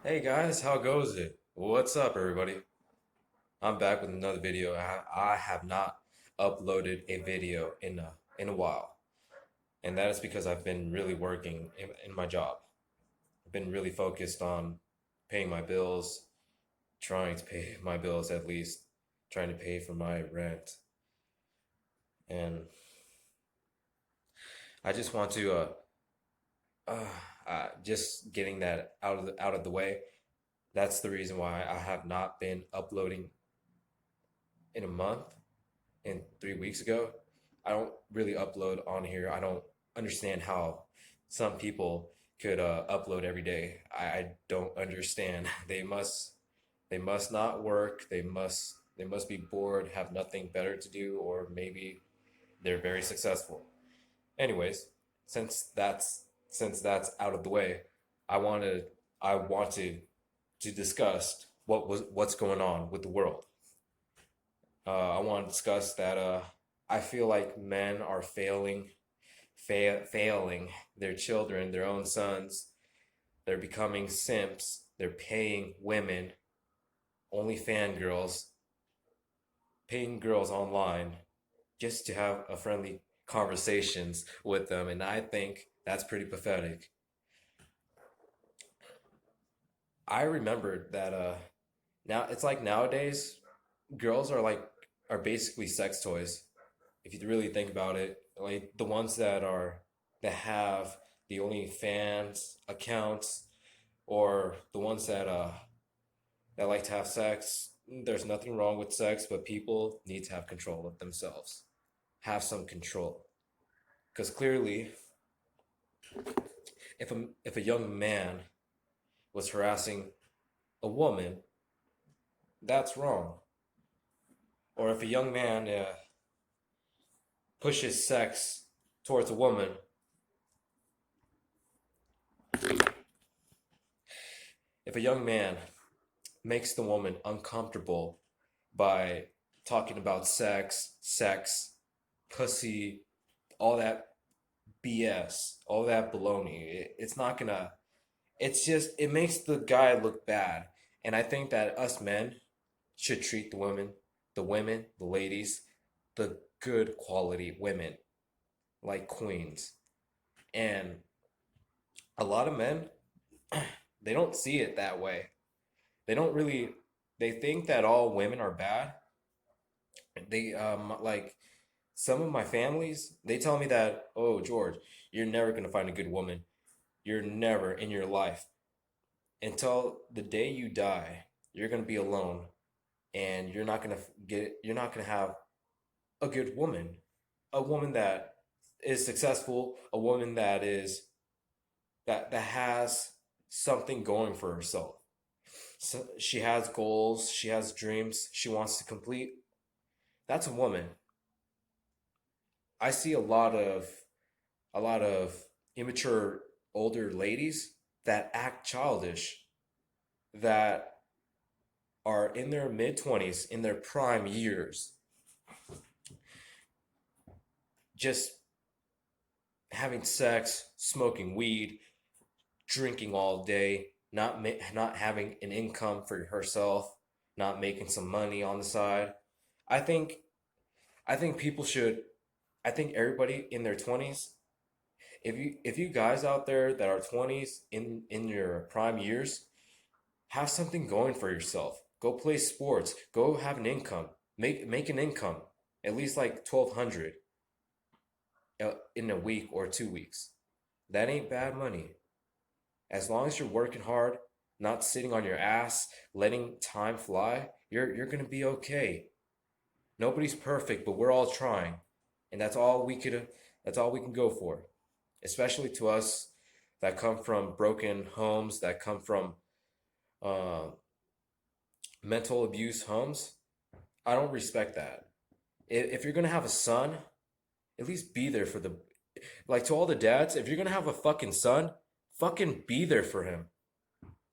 Hey guys, how goes it? What's up, everybody? I'm back with another video. I have not uploaded a video in a while, and that is because I've been really working in my job. I've been really focused on paying my bills, trying to pay my bills at least, trying to pay for my rent, and I just want to just getting that out of the way. That's the reason why I have not been uploading in a month and 3 weeks ago. I don't really upload on here. I don't understand how some people could upload every day. I don't understand. They must not work. They must be bored, have nothing better to do, or maybe they're very successful. Anyways, since that's out of the way, I wanted I want to discuss what's going on with the world. I want to discuss that I feel like men are failing their children, their own sons. They're becoming simps. They're paying women, only fangirls, paying girls online just to have a friendly conversations with them, and I think that's pretty pathetic. I remembered that now it's like nowadays girls are basically sex toys. If you really think about it, like the ones that have the OnlyFans accounts, or the ones that like to have sex. There's nothing wrong with sex, but people need to have control of themselves. Have some control, because clearly, if a young man was harassing a woman, that's wrong. Or if a young man pushes sex towards a woman, if a young man makes the woman uncomfortable by talking about sex, pussy, all that BS, all that baloney. It's not gonna, it's just, it makes the guy look bad. And I think that us men should treat the ladies, the good quality women like queens. And a lot of men, they don't see it that way. They don't really, they think that all women are bad. They like some of my families, they tell me that, "Oh, George, you're never going to find a good woman. You're never in your life until the day you die, you're going to be alone and you're not going to have a good woman. A woman that is successful, a woman that has something going for herself. So she has goals, she has dreams, she wants to complete. That's a woman. I see a lot of immature older ladies that act childish, that are in their mid 20s, in their prime years, just having sex, smoking weed, drinking all day, not having an income for herself, not making some money on the side. I think I think people should I think everybody in their 20s, if you guys out there that are 20s in your prime years, have something going for yourself. Go play sports. Go have an income. Make an income. At least like 1,200 in a week or 2 weeks. That ain't bad money. As long as you're working hard, not sitting on your ass, letting time fly, you're gonna be okay. Nobody's perfect, but we're all trying, and that's all we can go for. Especially to us that come from broken homes, that come from uh, mental abuse homes. I don't respect that. If you're gonna have a son, at least be there for the, like, to all the dads. If you're gonna have a fucking son, fucking be there for him.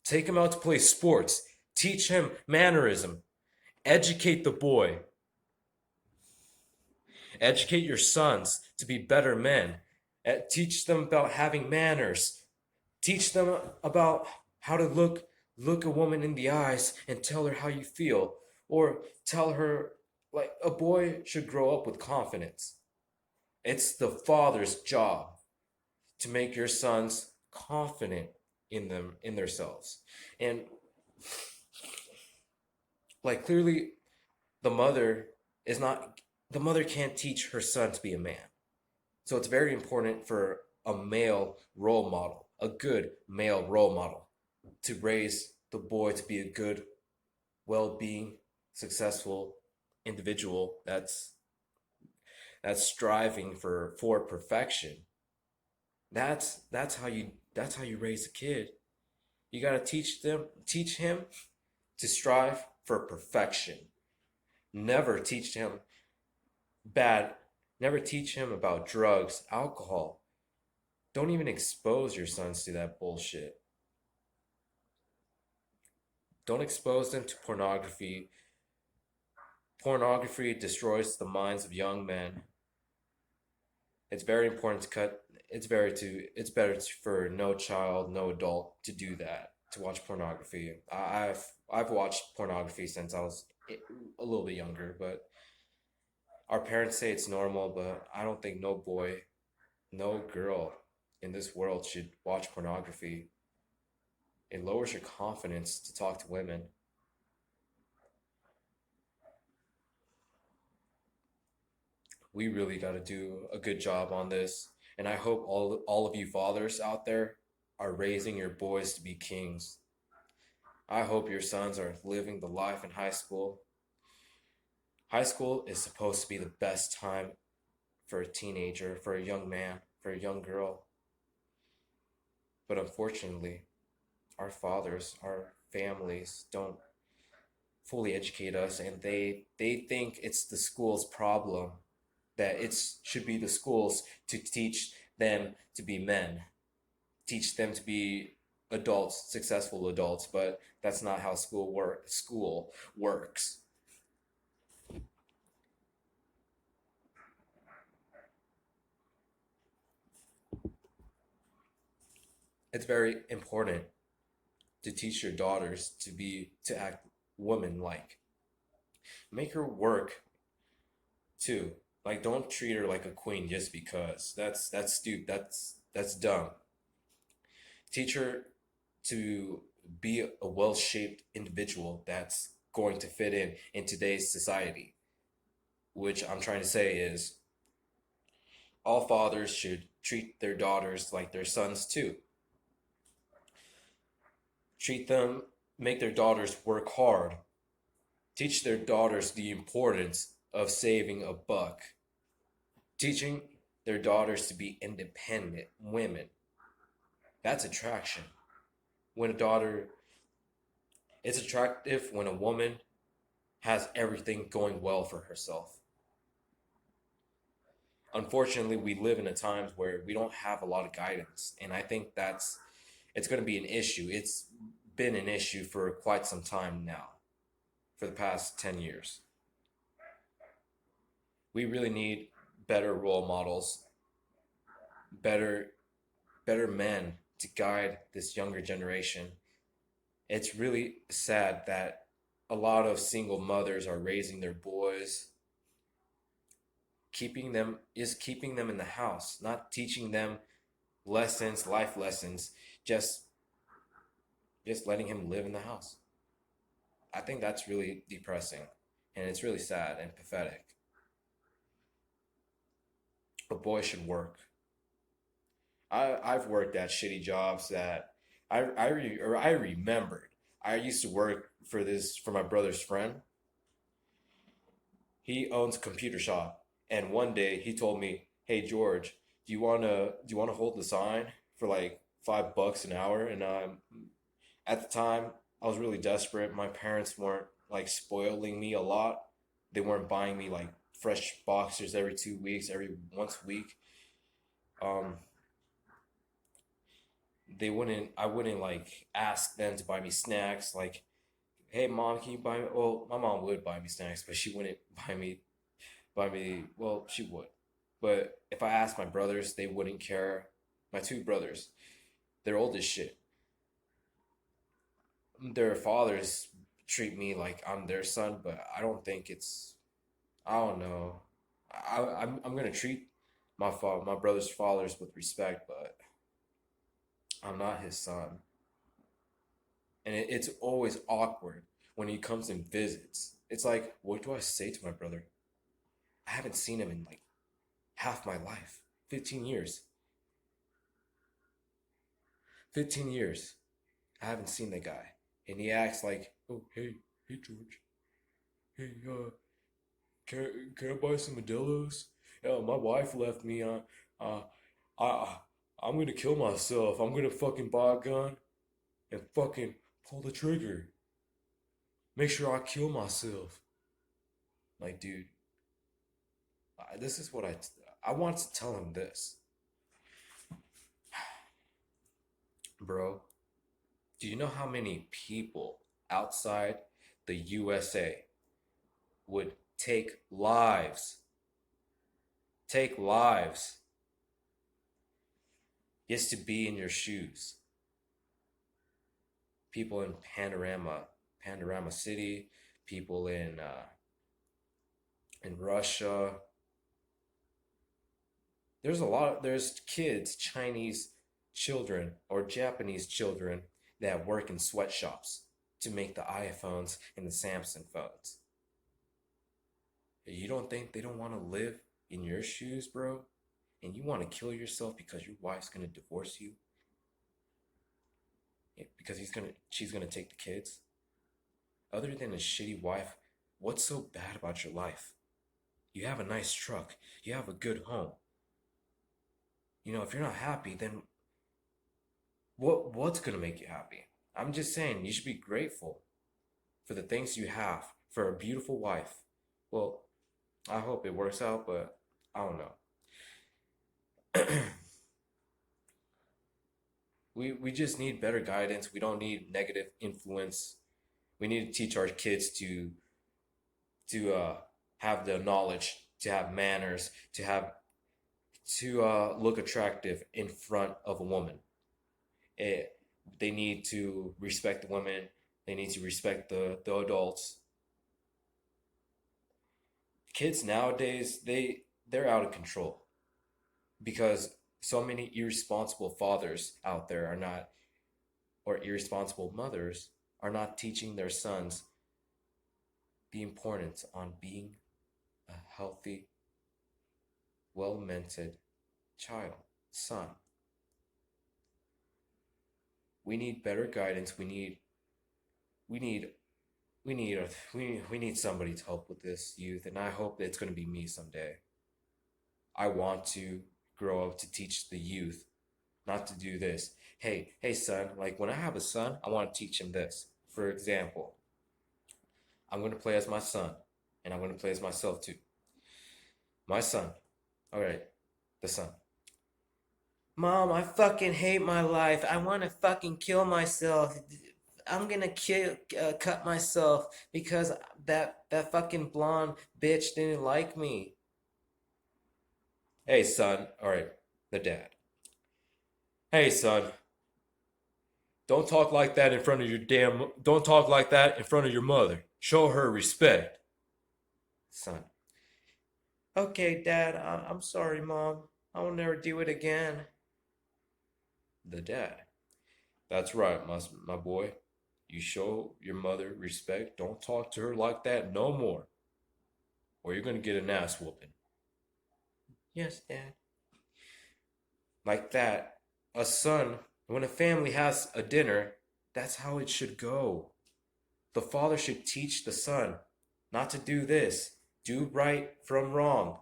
Take him out to play sports. Teach him mannerism. Educate the boy. Educate your sons to be better men. Teach them about having manners. Teach them about how to Look a woman in the eyes and tell her how you feel, or tell her, like, a boy should grow up with confidence. It's the father's job to make your sons confident in themselves. And like, clearly the mother is not the mother can't teach her son to be a man. So it's very important for a male role model, a good male role model, to raise the boy to be a good, well-being, successful individual that's striving for perfection. That's how you raise a kid. You got to teach him to strive for perfection. Never teach him bad, never teach him about drugs, alcohol. Don't even expose your sons to that bullshit. Don't expose them to pornography. Pornography destroys the minds of young men. It's very important to cut. It's better for no child, no adult to do that. To watch pornography. I've watched pornography since I was a little bit younger, but our parents say it's normal, but I don't think no boy, no girl in this world should watch pornography. It lowers your confidence to talk to women. We really got to do a good job on this. And I hope all of you fathers out there are raising your boys to be kings. I hope your sons are living the life in high school. High school is supposed to be the best time for a teenager, for a young man, for a young girl. But unfortunately, our fathers, our families don't fully educate us, and they think it's the school's problem, that it should be the schools to teach them to be men, teach them to be adults, successful adults, but that's not how school works. It's very important to teach your daughters to act woman like. Make her work too. Like, don't treat her like a queen just because. That's stupid. That's dumb. Teach her to be a well-shaped individual that's going to fit in today's society. Which I'm trying to say is all fathers should treat their daughters like their sons too. Treat them, make their daughters work hard. Teach their daughters the importance of saving a buck. Teaching their daughters to be independent women. That's attraction. When a daughter, it's attractive when a woman has everything going well for herself. Unfortunately, we live in a times where we don't have a lot of guidance, and I think it's going to be an issue. It's been an issue for quite some time now, for the past 10 years. We really need better role models, better better men to guide this younger generation. It's really sad that a lot of single mothers are raising their boys, keeping them in the house, not teaching them lessons, life lessons, just just letting him live in the house. I think that's really depressing, and it's really sad and pathetic. A boy should work. I've worked at shitty jobs that I remembered. I used to work for my brother's friend. He owns a computer shop, and one day he told me, "Hey George, do you wanna hold the sign for like $5 an hour?" And at the time I was really desperate. My parents weren't like spoiling me a lot. They weren't buying me like fresh boxers every 2 weeks, every once a week. Um, I wouldn't like ask them to buy me snacks. Like, hey mom, can you buy me? Well, my mom would buy me snacks, but she wouldn't buy me. Well, she would, but if I asked my brothers, they wouldn't care. My two brothers, they're old as shit. their fathers treat me like I'm their son, but I don't think it's. I don't know. I'm gonna treat my brother's fathers with respect, but I'm not his son, and it's always awkward when he comes and visits. It's like, what do I say to my brother? I haven't seen him in like half my life, 15 years. 15 years. I haven't seen the guy, and he acts like, oh hey George, hey can I buy some Modelo's? Yeah, my wife left me. Uh, I, I'm gonna kill myself. I'm gonna fucking buy a gun and fucking pull the trigger. Make sure I kill myself. Like, dude, this is what I want to tell him this, bro. Do you know how many people outside the USA would take lives just to be in your shoes? People in Panorama City, people in Russia. There's kids, Chinese children or Japanese children that work in sweatshops to make the iPhones and the Samsung phones. You don't think they don't want to live in your shoes, bro? And you want to kill yourself because your wife's gonna divorce you? Because she's gonna take the kids? Other than a shitty wife, what's so bad about your life? You have a nice truck. You have a good home. If you're not happy, then what's gonna make you happy? I'm just saying you should be grateful for the things you have, for a beautiful wife. Well, I hope it works out, but I don't know. We just need better guidance. We don't need negative influence. We need to teach our kids to have the knowledge, to have manners, to look attractive in front of a woman. It, they need to respect the women. They need to respect the adults. Kids nowadays, they're out of control because so many irresponsible fathers out there are not, or irresponsible mothers are not teaching their sons the importance on being a healthy, well-mentored child, son. We need better guidance. We need we need somebody to help with this youth, and I hope that it's going to be me someday. I want to grow up to teach the youth not to do this. Hey son, like when I have a son, I want to teach him this. For example, I'm going to play as my son, and I'm going to play as myself too. My son. All right, the son. Mom, I fucking hate my life. I want to fucking kill myself. I'm gonna cut myself because that fucking blonde bitch didn't like me. Hey son, all right, the dad. Hey son, don't talk like that in front of your damn. Don't talk like that in front of your mother. Show her respect, son. Okay, Dad. I'm sorry, Mom. I will never do it again. The dad. That's right, my boy. You show your mother respect. Don't talk to her like that no more, or you're gonna get an ass whooping. Yes, Dad. Like that. A son, when a family has a dinner, that's how it should go. The father should teach the son not to do this. Do right from wrong.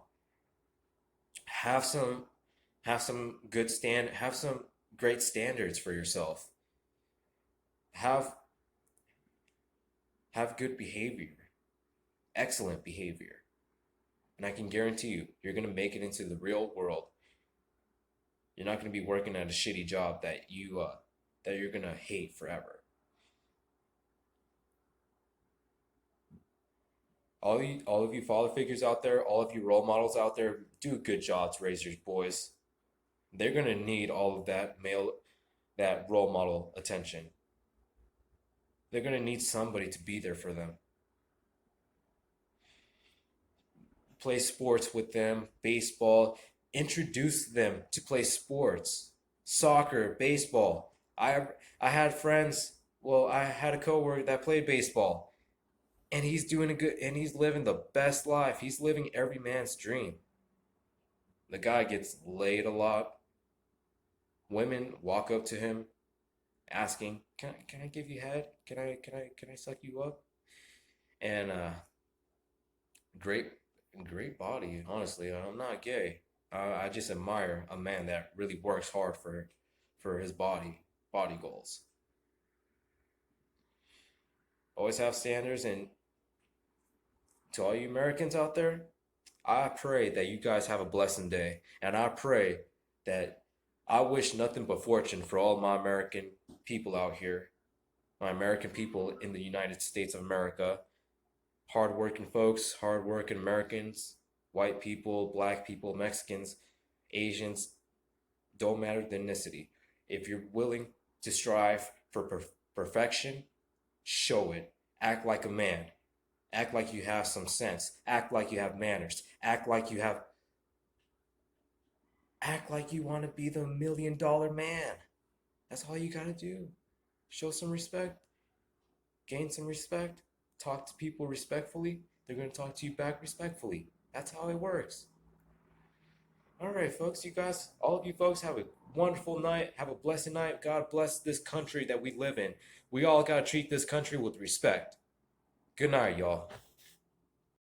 Have some have some great standards for yourself. Have have good behavior, excellent behavior. And I can guarantee you, you're going to make it into the real world. You're not going to be working at a shitty job that you're going to hate forever. All of you father figures out there, all of you role models out there, do a good job to raise your boys. They're gonna need all of that role model attention. They're going to need somebody to be there for them. Play sports with them, baseball, introduce them to play sports, soccer, baseball. I had friends, well, I had a coworker that played baseball, and he's doing a good, and he's living the best life. He's living every man's dream. The guy gets laid a lot. Women walk up to him asking, can I give you head? Can I suck you up?" And great great body, honestly. I'm not gay. I just admire a man that really works hard for his body goals. Always have standards, and to all you Americans out there, I pray that you guys have a blessed day. And I pray that I wish nothing but fortune for all my American people out here, my American people in the United States of America, hardworking folks, hardworking Americans, white people, black people, Mexicans, Asians, don't matter the ethnicity. If you're willing to strive for perfection, show it. Act like a man. Act like you have some sense. Act like you have manners. Act like you want to be the $1 million man. That's all you gotta do. Show some respect, gain some respect, talk to people respectfully. They're gonna talk to you back respectfully. That's how it works. All right, folks, you guys, all of you folks, have a wonderful night. Have a blessed night. God bless this country that we live in. We all gotta treat this country with respect. Good night, y'all.